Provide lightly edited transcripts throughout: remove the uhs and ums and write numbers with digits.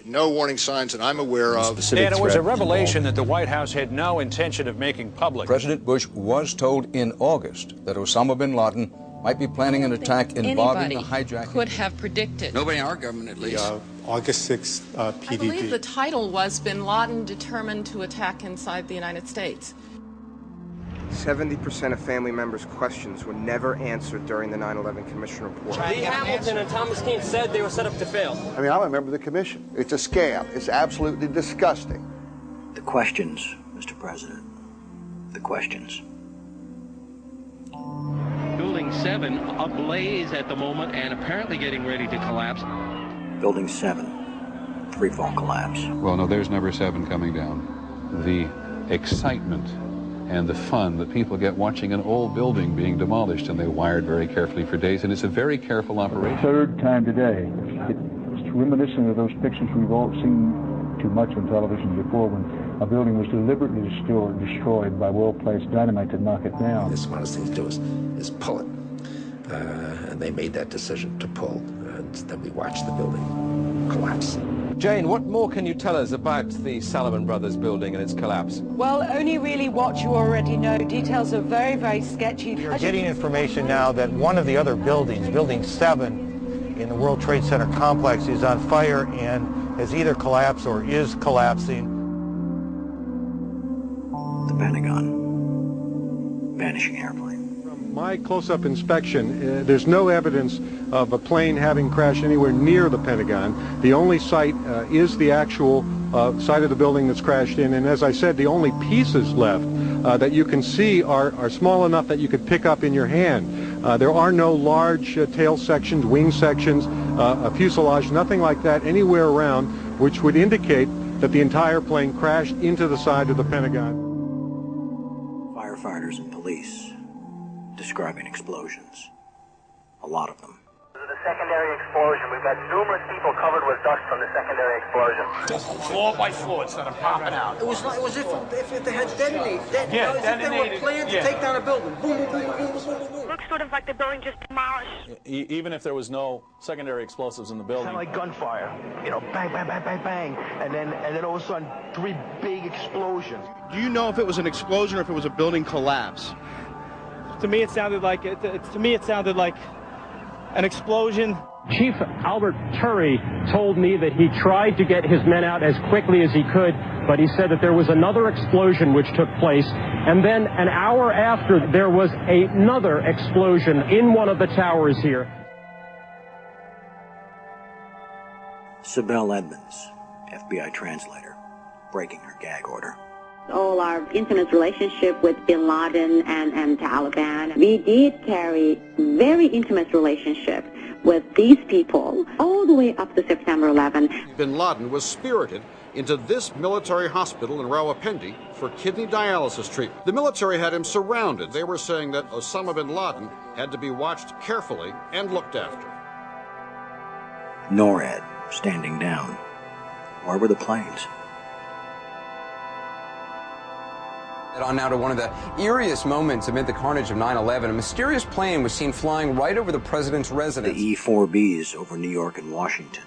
no warning signs that I'm aware of. And it was a revelation that the White House had no intention of making public. President Bush was told in August that Osama bin Laden might be planning an attack involving the hijacking. Could have predicted. Nobody in our government, at least. August 6th, PDD. I believe the title was Bin Laden determined to attack inside the United States. 70% of family members' questions were never answered during the 9/11 Commission report. Lee Hamilton and Thomas Keane said they were set up to fail. I mean, I'm a member of the commission. It's a scam. It's absolutely disgusting. The questions, Mr. President. The questions. Building 7 ablaze at the moment and apparently getting ready to collapse. Building 7, free-fall collapse. Well, no, there's number 7 coming down. The excitement and the fun that people get watching an old building being demolished, and they wired very carefully for days, and it's a very careful operation. Third time today. It's reminiscent of those pictures we've all seen too much on television before, when a building was deliberately destroyed by well-placed dynamite to knock it down. The smartest thing to do is pull it. And they made that decision to pull, and then we watched the building collapse. Jane, what more can you tell us about the Salomon Brothers building and its collapse? Well, only really what you already know. Details are very, very sketchy. You're getting information now that one of the other buildings, Building 7 in the World Trade Center complex, is on fire and has either collapsed or is collapsing. The Pentagon. Vanishing airplane. My close-up inspection, there's no evidence of a plane having crashed anywhere near the Pentagon. The only site is the actual site of the building that's crashed in, and as I said, the only pieces left that you can see are small enough that you could pick up in your hand. There are no large tail sections, wing sections, a fuselage, nothing like that anywhere around, which would indicate that the entire plane crashed into the side of the Pentagon. Firefighters and police describing explosions. A lot of them. The secondary explosion. We've got numerous people covered with dust from the secondary explosion. Just floor by floor instead of popping out. It was if they had detonated. Yeah, detonated. They were planned to take down a building. Boom, boom, boom, boom, boom, boom, boom. Looks sort of like the building just demolished. Even if there was no secondary explosives in the building. Kind of like gunfire. You know, bang, bang, bang, bang, bang. And then all of a sudden, 3 big explosions. Do you know if it was an explosion or if it was a building collapse? To me, it sounded like an explosion. Chief Albert Turry told me that he tried to get his men out as quickly as he could, but he said that there was another explosion which took place, and then an hour after there was another explosion in one of the towers here. Sibel Edmonds, FBI translator, breaking her gag order. All our intimate relationship with Bin Laden and Taliban. We did carry very intimate relationship with these people all the way up to September 11. Bin Laden was spirited into this military hospital in Rawalpindi for kidney dialysis treatment. The military had him surrounded. They were saying that Osama bin Laden had to be watched carefully and looked after. NORAD standing down. Where were the planes? On now to one of the eeriest moments amid the carnage of 9/11. A mysterious plane was seen flying right over the president's residence. The E-4Bs over New York and Washington,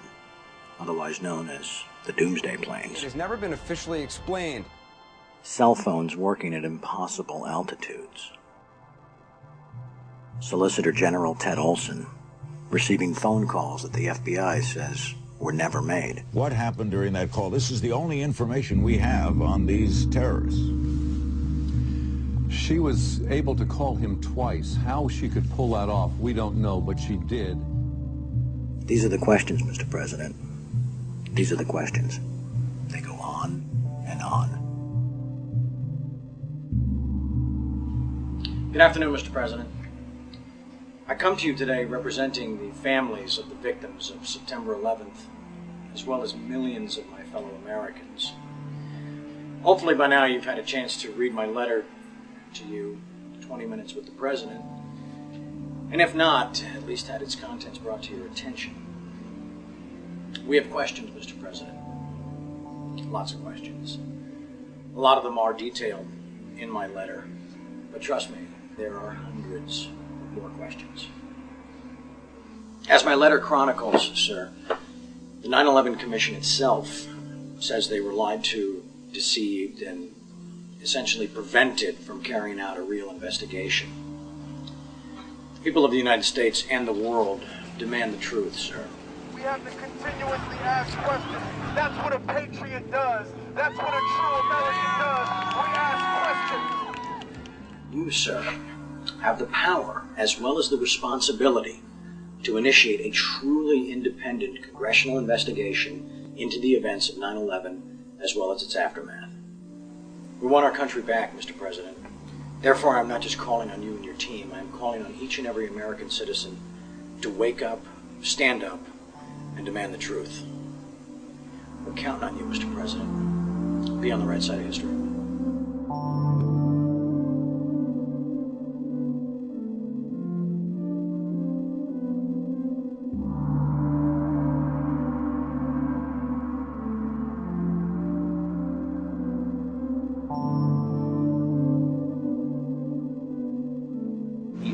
otherwise known as the Doomsday Planes. It has never been officially explained. Cell phones working at impossible altitudes. Solicitor General Ted Olson receiving phone calls that the FBI says were never made. What happened during that call? This is the only information we have on these terrorists. She was able to call him twice. How she could pull that off, we don't know, but she did. These are the questions, Mr. President. These are the questions. They go on and on. Good afternoon, Mr. President. I come to you today representing the families of the victims of September 11th, as well as millions of my fellow Americans. Hopefully by now you've had a chance to read my letter to you, 20 Minutes with the President, and if not, at least had its contents brought to your attention. We have questions, Mr. President. Lots of questions. A lot of them are detailed in my letter, but trust me, there are hundreds more questions. As my letter chronicles, sir, The 9/11 Commission itself says they were lied to, deceived, and essentially prevented from carrying out a real investigation. The people of the United States and the world demand the truth, sir. We have to continuously ask questions. That's what a patriot does. That's what a true American does. We ask questions. You, sir, have the power as well as the responsibility to initiate a truly independent congressional investigation into the events of 9/11 as well as its aftermath. We want our country back, Mr. President. Therefore, I'm not just calling on you and your team. I'm calling on each and every American citizen to wake up, stand up, and demand the truth. We're counting on you, Mr. President. Be on the right side of history.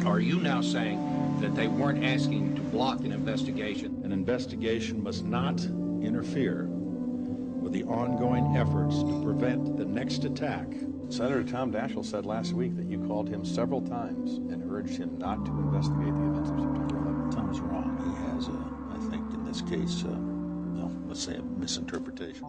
Are you now saying that they weren't asking to block an investigation? An investigation must not interfere with the ongoing efforts to prevent the next attack. Senator Tom Daschle said last week that you called him several times and urged him not to investigate the events of September 11th. Tom's wrong. He has, I think, in this case, let's say a misinterpretation.